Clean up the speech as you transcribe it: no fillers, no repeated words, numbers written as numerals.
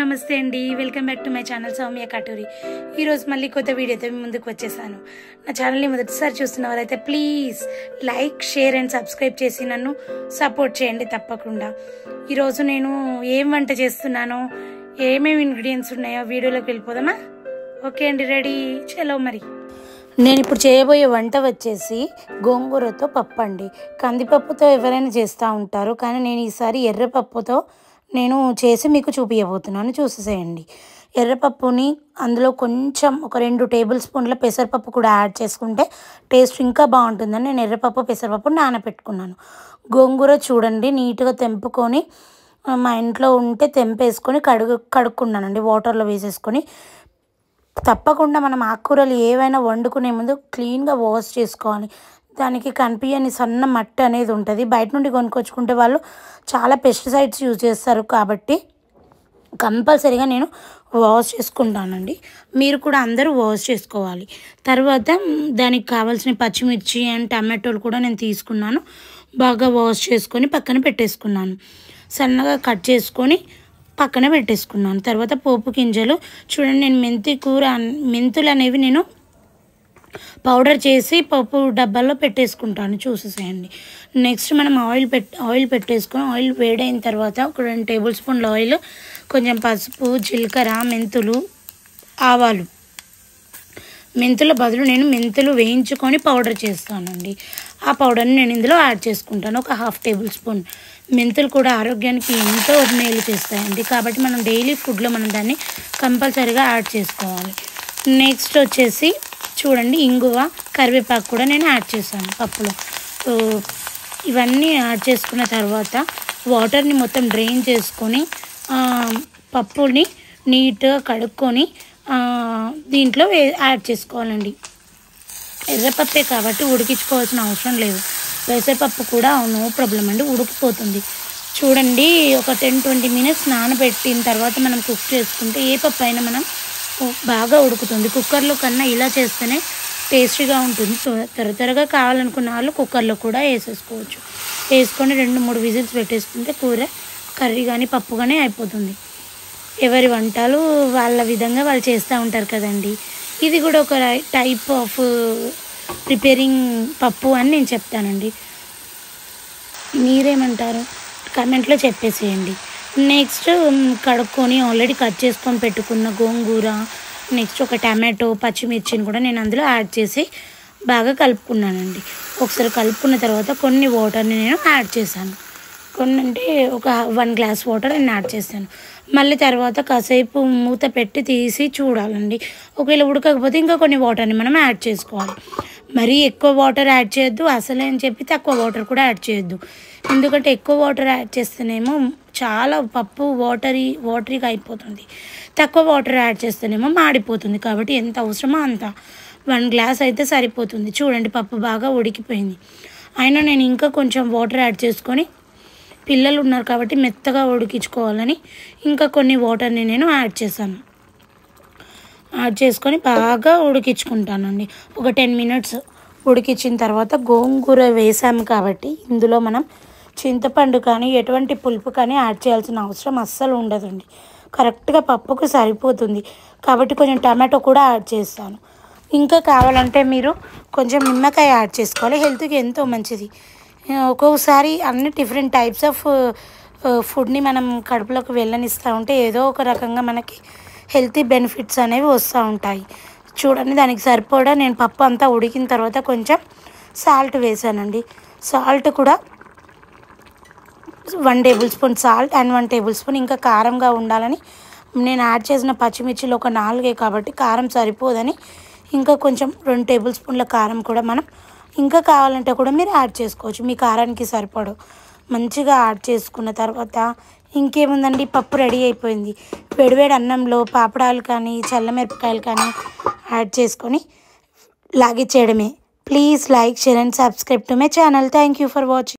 నమస్తే అండి, welcome back to my channel Soumya Katuri. ఈరోజు మళ్ళీ కొత్త వీడియోతో ముందుకు వచ్చేసాను. నా ఛానల్ని మొదటిసారి చూస్తున్న వారైతే please like, share and subscribe చేసి నన్ను సపోర్ట్ చేయండి తప్పకుండా. ఈరోజు నేను ఏం వంట చేస్తున్నానో, ఏమేమి ఇంగ్రీడియంట్స్ ఉన్నాయో వీడియోలోకి వెళ్ళిపోదామా? ఓకే అండి, రెడీ, చలో మరి. నేను ఇప్పుడు చేయబోయే వంట వచ్చేసి గోంగూరతో పప్పు అండి. కందిపప్పుతో ఎవరైనా చేస్తూ ఉంటారు, కానీ నేను ఈసారి ఎర్రపప్పుతో నేను చేసి మీకు చూపించబోతున్నాను, చూసేసేయండి. ఎర్రపప్పుని అందులో కొంచెం ఒక 2 టేబుల్ స్పూన్ల పెసరపప్పు కూడా యాడ్ చేసుకుంటే టేస్ట్ ఇంకా బాగుంటుందని నేను ఎర్రపప్పు పెసరపప్పు నానబెట్టుకున్నాను. గోంగూర చూడండి నీట్గా తెంపుకొని, మా ఇంట్లో ఉంటే తెంపేసుకొని కడుక్కున్నానండి, వాటర్లో వేసేసుకొని. తప్పకుండా మనం ఆకుకూరలు ఏవైనా వండుకునే ముందు క్లీన్గా వాష్ చేసుకోవాలి. దానికి కనిపించని సన్న మట్టి అనేది ఉంటుంది. బయట నుండి కొనుక్కొచ్చుకుంటే వాళ్ళు చాలా పెస్టిసైడ్స్ యూజ్ చేస్తారు, కాబట్టి కంపల్సరీగా నేను వాష్ చేసుకుంటానండి. మీరు కూడా అందరూ వాష్ చేసుకోవాలి. తర్వాత దానికి కావాల్సిన పచ్చిమిర్చి అండ్ టమాటోలు కూడా నేను తీసుకున్నాను. బాగా వాష్ చేసుకొని పక్కన పెట్టేసుకున్నాను. సన్నగా కట్ చేసుకొని పక్కన పెట్టేసుకున్నాను. తర్వాత పోపు గింజలు చూడండి, నేను మెంతులు అనేవి నేను పౌడర్ చేసి పప్పు డబ్బాల్లో పెట్టేసుకుంటాను, చూసేసేయండి. నెక్స్ట్ మనం ఆయిల్ పెట్టేసుకొని, ఆయిల్ వేడైన తర్వాత ఒక 2 టేబుల్ స్పూన్ల ఆయిల్, కొంచెం పసుపు, జీలకర్ర, మెంతులు, ఆవాలు. మెంతుల బదులు నేను మెంతులు వేయించుకొని పౌడర్ చేస్తానండి. ఆ పౌడర్ని నేను ఇందులో యాడ్ చేసుకుంటాను, ఒక 1/2 టేబుల్ స్పూన్. మెంతులు కూడా ఆరోగ్యానికి ఎంతో మేలు చేస్తాయండి, కాబట్టి మనం డైలీ ఫుడ్లో మనం దాన్ని కంపల్సరీగా యాడ్ చేసుకోవాలి. నెక్స్ట్ వచ్చేసి చూడండి, ఇంగువ, కరివేపాకు కూడా నేను యాడ్ చేశాను పప్పులో. ఇవన్నీ యాడ్ చేసుకున్న తర్వాత వాటర్ని మొత్తం డ్రైన్ చేసుకొని పప్పుని నీట్గా కడుక్కొని దీంట్లో యాడ్ చేసుకోవాలండి. ఎర్రపప్పే కాబట్టి ఉడికించుకోవాల్సిన అవసరం లేదు. పెసరపప్పు కూడా నో ప్రాబ్లం అండి, ఉడికిపోతుంది. చూడండి, ఒక 10-20 మినిట్స్ నానబెట్టిన తర్వాత మనం కుక్ చేసుకుంటే ఏ పప్పు అయినా మనం బాగా ఉడుకుతుంది. కుక్కర్లో కన్నా ఇలా చేస్తేనే టేస్టీగా ఉంటుంది. త్వరగా కావాలనుకున్న వాళ్ళు కుక్కర్లో కూడా వేసేసుకోవచ్చు. వేసుకొని 2-3 విజిల్స్ పెట్టేసుకుంటే కర్రీ కానీ పప్పు కానీ అయిపోతుంది. ఎవరి వంటలు వాళ్ళ విధంగా వాళ్ళు చేస్తూ ఉంటారు కదండి. ఇది కూడా ఒక టైప్ ఆఫ్ ప్రిపేరింగ్ పప్పు అని నేను చెప్తానండి. మీరేమంటారు కామెంట్లో చెప్పేసేయండి. నెక్స్ట్ కడుక్కొని ఆల్రెడీ కట్ చేసుకొని పెట్టుకున్న గోంగూర, నెక్స్ట్ ఒక టమాటో, పచ్చిమిర్చిని కూడా నేను అందులో యాడ్ చేసి బాగా కలుపుకున్నానండి. ఒకసారి కలుపుకున్న తర్వాత కొన్ని వాటర్ని నేను యాడ్ చేశాను. కొన్ని అంటే ఒక 1 గ్లాస్ వాటర్ నేను యాడ్ చేశాను. మళ్ళీ తర్వాత కాసేపు మూత పెట్టి తీసి చూడాలండి. ఒకవేళ ఉడకకపోతే ఇంకా కొన్ని వాటర్ని మనం యాడ్ చేసుకోవాలి. మరీ ఎక్కువ వాటర్ యాడ్ చేయొద్దు, అసలే అని చెప్పి తక్కువ వాటర్ కూడా యాడ్ చేయొద్దు. ఎందుకంటే ఎక్కువ వాటర్ యాడ్ చేస్తేనేమో చాలా పప్పు వాటరీగా అయిపోతుంది. తక్కువ వాటర్ యాడ్ చేస్తేనేమో మాడిపోతుంది. కాబట్టి ఎంత అవసరమో అంత 1 గ్లాస్ అయితే సరిపోతుంది. చూడండి, పప్పు బాగా ఉడికిపోయింది. అయినా నేను ఇంకా కొంచెం వాటర్ యాడ్ చేసుకొని, పిల్లలు ఉన్నారు కాబట్టి మెత్తగా ఉడికించుకోవాలని ఇంకా కొన్ని వాటర్ని నేను యాడ్ చేశాను. యాడ్ చేసుకొని బాగా ఉడికించుకుంటానండి. ఒక 10 మినిట్స్ ఉడికించిన తర్వాత గోంగూర వేసాము కాబట్టి ఇందులో మనం చింతపండు కానీ ఎటువంటి పులుపు కానీ యాడ్ చేయాల్సిన అవసరం అస్సలు ఉండదండి. కరెక్ట్గా పప్పుకు సరిపోతుంది. కాబట్టి కొంచెం టమాటో కూడా యాడ్ చేస్తాను. ఇంకా కావాలంటే మీరు కొంచెం నిమ్మకాయ యాడ్ చేసుకోవాలి, హెల్త్కి ఎంతో మంచిది. ఒక్కొక్కసారి అన్ని డిఫరెంట్ టైప్స్ ఆఫ్ ఫుడ్ని మనం కడుపులోకి వెళ్ళనిస్తూ ఉంటే ఏదో ఒక రకంగా మనకి హెల్తీ బెనిఫిట్స్ అనేవి వస్తూ ఉంటాయి. చూడండి, దానికి సరిపడా నేను పప్పు అంతా ఉడికిన తర్వాత కొంచెం సాల్ట్ వేసానండి. సాల్ట్ కూడా 1 table spoon salt and 1 table spoon ఇంకా కారంగా ఉండాలని నేను యాడ్ చేసిన పచ్చిమిర్చిలో ఒక 4 కాబట్టి కారం సరిపోదని ఇంకా కొంచెం 2 టేబుల్ స్పూన్ల కారం కూడా మనం ఇంకా కావాలంటే కూడా మీరు యాడ్ చేసుకోవచ్చు, మీ కారానికి సరిపడు. మంచిగా యాడ్ చేసుకున్న తర్వాత ఇంకేముందండి, పప్పు రెడీ అయిపోయింది. వేడివేడి అన్నంలో పాపడాలు కానీ చల్లమిరపకాయలు కానీ యాడ్ చేసుకొని లాగిచ్చేయడమే. Please like, share and subscribe to my channel. Thank you for watching.